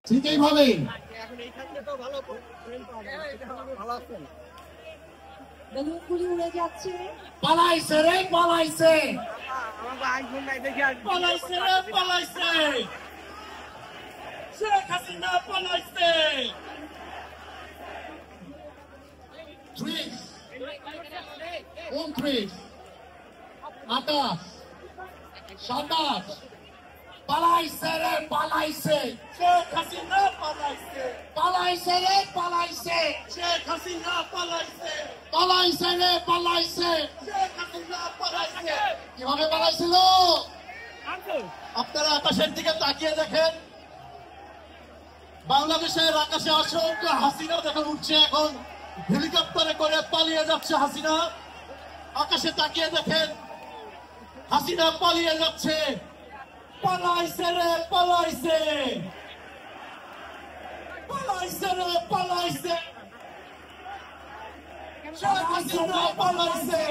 ঠিক এইভাবেই বেলুনগুলি উড়ে যাচ্ছে। পালাইছে রে পালাইছে, পালাইছে রে পালাইছে, শেখ হাসিনা পালাইছে। ত্রিশ, 29, 28, 27, পালাইছে রে পালাইছে, শেখ হাসিনা পালাইছে, পালাইছে রে পালাইছে, শেখ হাসিনা পালাইছে, পালাইছে রে পালাইছে, শেখ হাসিনা পালাইছে। কিভাবে পালাইছিল? আপনারা আকাশের দিকে তাকিয়ে দেখেন, বাংলাদেশের আকাশে অসংখ্য হাসিনা দেখুন উঠছে, এখন হেলিকপ্টারে করে পালিয়ে যাচ্ছে হাসিনা। আকাশে তাকিয়ে দেখেন, হাসিনা পালিয়ে যাচ্ছে। পালাইছে রে পালাইছে, পালাইছে রে পালাইছে, শেখ হাসিনা পালাইছে,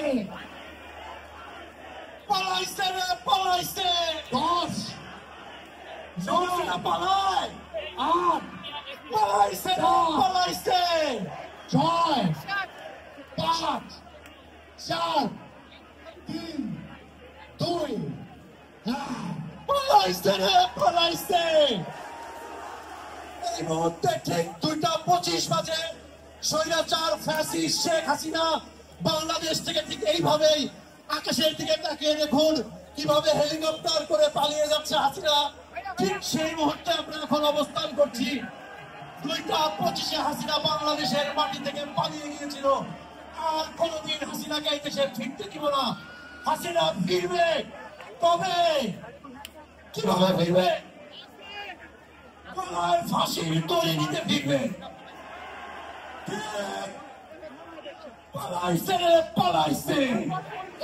পালাইছে রে পালাইছে। 10, পালায় 8, পালাইছে রে পালাইছে, 6, 5, 4, 3, 2, 1, পালাইছে রে পালাইছে। এই মুহূর্তে ঠিক 2:25 বাজে স্বৈরাচার ফ্যাসিস্ট শেখ হাসিনা বাংলাদেশ থেকে ঠিক এইভাবেই আকাশের দিকে তাকিয়ে দেখুন কিভাবে হেলিকপ্টার করে পালিয়ে যাচ্ছে হাসিনা। ঠিক সেই মুহূর্তে আমরা এখন অবস্থান করছি। 2:25 হাসিনা বাংলাদেশের মাটি থেকে পালিয়ে গিয়েছিল। আর কোনদিন হাসিনাকে এই দেশে ফিরতে দিব না। হাসিনা ফিরবে, তবে কিভাবে ফিরবে? গলায় ফাঁসির দড়ি দিতে ফিরবে। পালাইছে রে পালাইছে।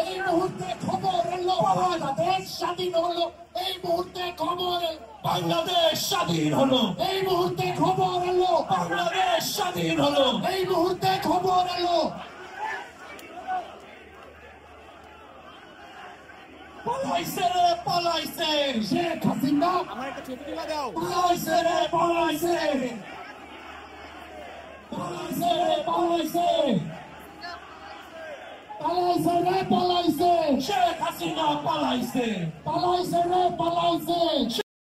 এই মুহূর্তে খবর এলো বাংলাদেশ স্বাধীন হলো। এই মুহূর্তে খবর বাংলাদেশ স্বাধীন হলো। এই মুহূর্তে খবর এলো বাংলাদেশ স্বাধীন হলো। এই মুহূর্তে খবর এলো পালাইছে রে পালাইছে, শেখ হাসিনা পালাইছে রে পালাইছে, পালাইছে রে পালাইছে, পালাইছে রে পালাইছে, শেখ হাসিনা পালাইছে, পালাইছে রে পালাইছে।